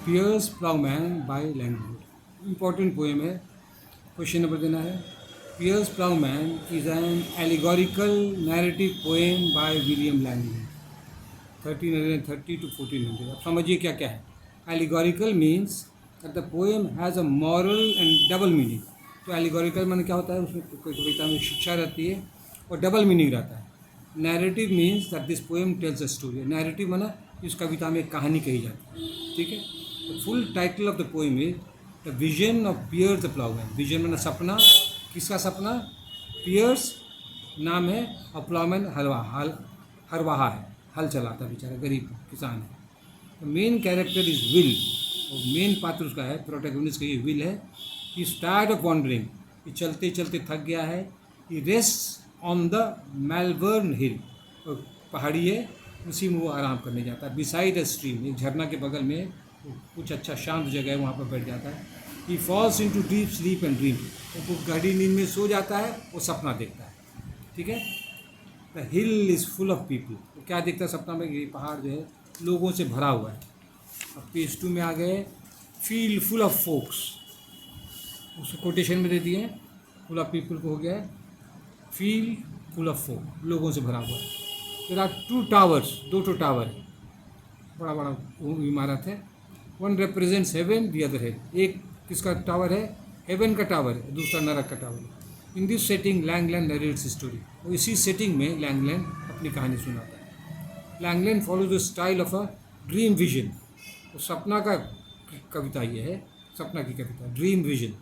Piers Plowman by Langland. Important poem है। Question number देना है। Piers Plowman is an allegorical narrative poem by William Langland 1330 to 1400। अब समझिए क्या क्या है। Allegorical means that the poem has a moral and double meaning. तो allegorical माने क्या होता है, उसमें कविता में शिक्षा रहती है और डबल मीनिंग रहता है। Narrative means that this poem tales a story. Narrative माना इस कविता में कहानी कही जाती है, ठीक है। The full title of the poem is the vision of Piers the Plowman. Vision माना सपना। किसका सपना? पियर्स नाम है और प्लाउमैन हरवाहा है, हल चलाता बेचारा, गरीब किसान है। तो मेन कैरेक्टर इज विल, और मेन पात्र उसका है, प्रोटैगनिस्ट का ये विल है। He is tired of wandering, ये चलते चलते थक गया है। He rest on the Malvern hill, और पहाड़ी है उसी में वो आराम करने जाता है। बिसाइड अ स्ट्रीम, एक झरना के बगल में कुछ अच्छा शांत जगह है, वहाँ पर बैठ जाता है। He falls into deep sleep and dream, वो गहरी नींद में सो जाता है, वो सपना देखता है, ठीक है। The hill is full of people, वो क्या देखता है सपना में? ये पहाड़ जो है लोगों से भरा हुआ है। अब पेज 2 में आ गए। फील फुल ऑफ फोक्स, उसको कोटेशन में दे दिए। फुल ऑफ पीपल को हो गया है फील फुल ऑफ फोक, लोगों से भरा हुआ है। देयर आर 2 टावर्स, 2 टावर है, बड़ा बड़ा वो इमारत है। One represents heaven, the other है। एक किसका टावर है? हेवन का टावर है, दूसरा नरक का टावर है। In this setting Langland narrates story, और इसी सेटिंग में लैंगलैंड अपनी कहानी सुनाता है। Langland follows the style of a dream vision, तो सपना का कविता ये है, सपना की कविता, ड्रीम विजन,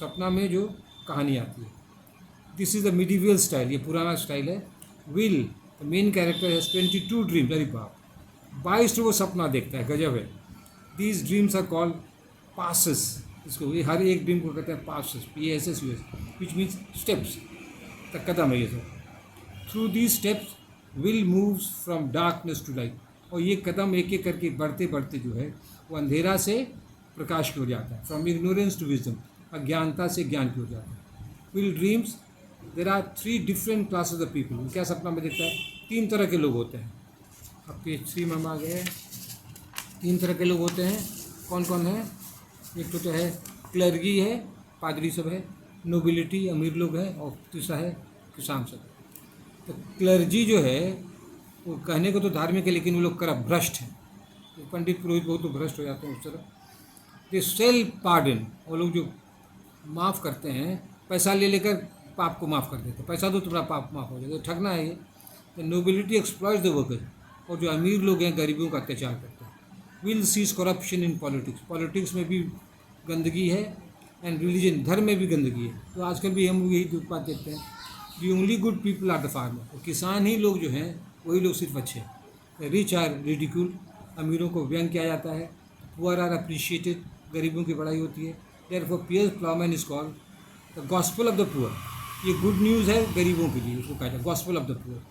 सपना में जो कहानी आती है। This is the medieval style, ये पुराना स्टाइल है। Will the main character has 22 dreams, अरे बाप, 22 वो सपना देखता है, गजब है। These dreams are called passus, इसको ये हर एक ड्रीम को कहते हैं passus, PASSUS, which means steps, तक कदम है ये सब। Through these steps Will moves from darkness to light, और ये कदम एक एक करके बढ़ते बढ़ते जो है वो अंधेरा से प्रकाश की ओर जाता है। फ्रॉम इग्नोरेंस टू विजडम, अज्ञानता से ज्ञान की ओर जाता है। Will dreams there are 3 different classes of people, क्या सपना में देखता है? 3 तरह के लोग होते हैं। अब पेज 3 में हम आ गए। 3 तरह के लोग होते हैं, कौन कौन है? एक तो है क्लर्गी है, पादरी सब है, नोबिलिटी अमीर लोग हैं, और तीसरा है किसान सब। तो क्लर्जी जो है वो कहने को तो धार्मिक है, लेकिन वो लोग करप्ट, भ्रष्ट हैं। तो पंडित पुरोहित बहुत तो भ्रष्ट हो जाते हैं उस तरह। दे सेल्फ पार्डन, वो लोग जो माफ़ करते हैं, पैसा ले लेकर पाप को माफ़ कर देते हैं, पैसा दो तुम्हारा पाप माफ़ हो जाएगा, ठगना है ये। The nobility exploits the worker, और जो अमीर लोग हैं गरीबों का अत्याचार करते हैं। Will cease corruption in politics, politics में भी गंदगी है, एंड रिलीजन, धर्म में भी गंदगी है। तो आजकल भी हम यही बात देखते हैं। The only good people are the farmer, तो किसान ही लोग जो हैं वही लोग सिर्फ अच्छे हैं। रिच आर रिडिक्यूल, अमीरों को व्यंग किया जाता है। पुअर आर अप्रिशिएटेड, गरीबों की बड़ाई होती है। Therefore Piers Plowman is called the gospel of the poor, ये गुड न्यूज़ है गरीबों के लिए, उसको कहा जाता है gospel of the poor.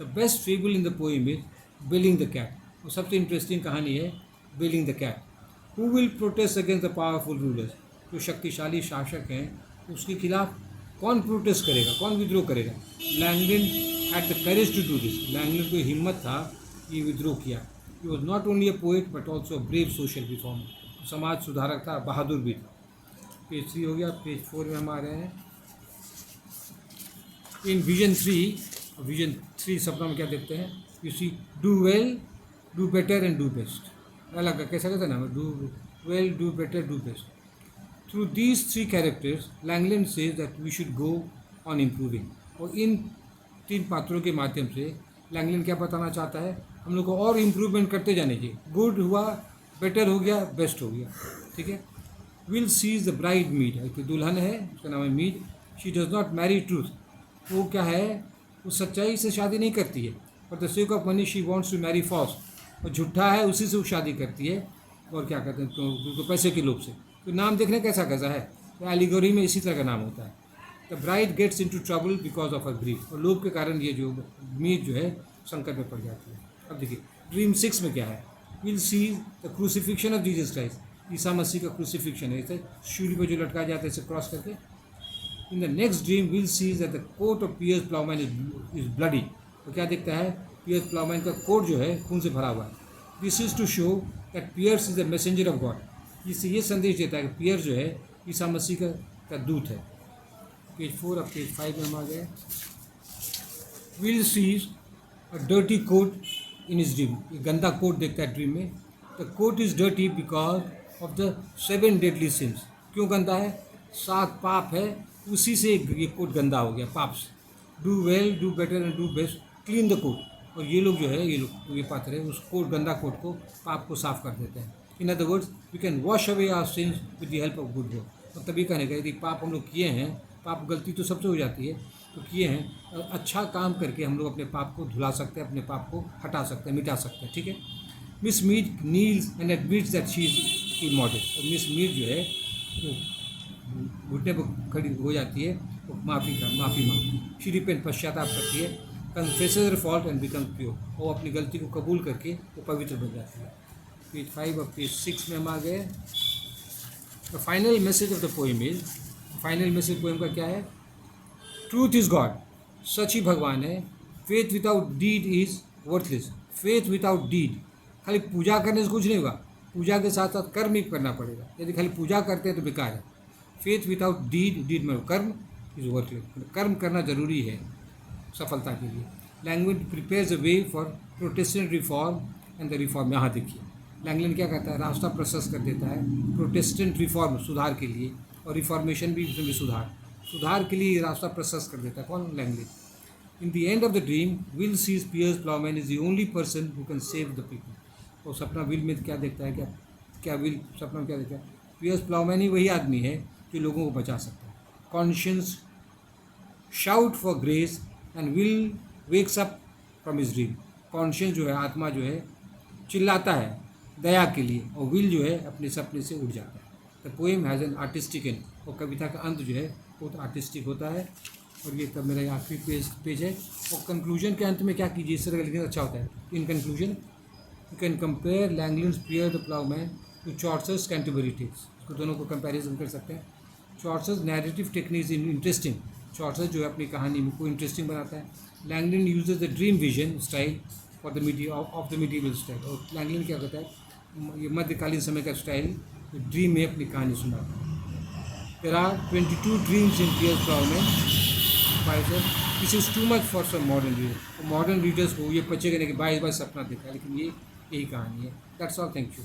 The best fable in the poem is belling the cat, और सबसे इंटरेस्टिंग कहानी है belling the cat. Who will protest against the powerful rulers, जो शक्तिशाली शासक हैं उसके खिलाफ कौन प्रोटेस्ट करेगा, कौन विद्रोह करेगा? Langland had the courage to do this, Langland को हिम्मत था ये विद्रोह किया। He was not only a poet but also a brave social reformer, समाज सुधारक था, बहादुर भी था। पेज 3 हो गया। पेज 4 में हम आ रहे हैं। इन विजन 3 सपना में क्या देखते हैं? You see do well, do better and do best. अलग कैसा कैसा नाम है? Do well, do better, do best. Through these 3 characters Langland says that we should go on improving, और इन 3 पात्रों के माध्यम से लैंगलैंड क्या बताना चाहता है? हम लोग को और इम्प्रूवमेंट करते जाने चाहिए। गुड हुआ, बेटर हो गया, बेस्ट हो गया, ठीक है। Will sees the bride Meed, एक दुल्हन है उसका नाम है Meed. She does not marry truth, वो क्या है, वो सच्चाई से शादी नहीं करती है। For the sake of money she wants to marry false, और झूठा है उसी से वो शादी करती है, और क्या कहते हैं तो पैसे के लोभ से। तो नाम देखने कैसा कैसा है, तो एलिगोरी में इसी तरह का नाम होता है। The bride gets into trouble because of her grief, और लोभ के कारण ये जो मीट जो है संकट में पड़ जाती है। अब देखिए ड्रीम 6 में क्या है? Will see the crucifixion of Jesus Christ, ईसा मसीह का क्रूसिफिक्शन है, इसे शूली पर जो लटकाया जाता है इसे क्रॉस करके। In the next dream will see that the coat of Piers Plowman is bloody, तो क्या देखता है? पियर्स प्लाउमैन का कोट जो है खून से भरा हुआ है। This is to show that Piers is the messenger of God. इससे ये संदेश देता है कि पियर्स जो है ईसा मसीह का दूत है। पेज 4 अब पेज 5 में हम आ गए। Will sees a dirty coat in his dream. ये गंदा कोट देखता है ड्रीम में। The coat is dirty because of the 7 deadly sins. क्यों गंदा है? 7 पाप है, उसी से ये कोट गंदा हो गया, पाप से। Do well, do better and do best, clean the coat. और ये लोग जो है, ये पात्र है, उस कोट, गंदा कोट को, पाप को साफ कर देते हैं। In other words, we can wash away our sins with the help of good work. तो तभी कहने का यदि पाप हम लोग किए हैं, पाप गलती तो सबसे हो जाती है, तो किए हैं, अच्छा काम करके हम लोग अपने पाप को धुला सकते हैं, अपने पाप को हटा सकते हैं, मिटा सकते हैं। ठीक है। Miss Meed kneels and admits that she is immortal. और मिस मीड जो है वो घुटने पर खड़ी हो जाती है, वो माफ़ी मांगती, शी रिपेंट, पश्चाताप करती है, confesses her fault and become pure. वो अपनी गलती को कबूल करके वो पवित्र बन जाती है। पेज 5 और पेज 6 में हम आ गए। The final message of the poem is, final message poem का क्या है? ट्रूथ इज गॉड, सच ही भगवान है। Faith without deed is worthless. Faith without deed, खाली पूजा करने से कुछ नहीं होगा, पूजा के साथ साथ कर्म ही करना पड़ेगा। यदि खाली पूजा करते हैं तो बेकार है। फेथ विदाउट डीड, डीड में कर्म, इज वर्थलेस। कर्म करना जरूरी है सफलता के लिए। Language prepares a way for Protestant reform and the reform. यहाँ देखिए लैंगलन क्या कहता है? रास्ता प्रशस्त कर देता है प्रोटेस्टेंट रिफॉर्म, सुधार के लिए, और रिफॉर्मेशन भी, उसमें भी सुधार के लिए रास्ता प्रशस्त कर देता है। कौन? Langland. In the end of the dream will sees Piers Plowman is the only person who can save the people. तो सपना विल में क्या देखता है? क्या विल सपना में क्या देखता है? पियर्स प्लाउमैन ही वही आदमी है जो लोगों को बचा सकता है। Conscience shout for grace and will wakes up from his dream. Conscience जो है, आत्मा जो है, चिल्लाता है दया के लिए, और विल जो है अपने सपने से उठ जाता है। The poem has an artistic and. और कविता का अंत जो है वो तो आर्टिस्टिक होता है। और ये तब मेरा आखिरी पेज है। और कंक्लूजन के अंत में क्या कीजिए, इस तरह का लिखना अच्छा होता है। In conclusion you can compare Langland's Pier the Plowman to Chaucer's Canterbury Tales. इसको दोनों को कंपैरिजन कर सकते हैं। Chaucer's narrative technique is interesting. Chaucer जो है अपनी कहानी में को इंटरेस्टिंग बनाता है। Langland uses the dream vision style for the medieval style. और लैंगलन क्या कहता है? ये मध्यकालीन समय का स्टाइल ड्रीम में अपनी कहानी सुनाता है। There are 22 dreams in Piers Plowman. This is too much for some modern reader. Modern readers को ये पचे करने के 22 सपना देखा, लेकिन ये यही कहानी है। That's all, thank you.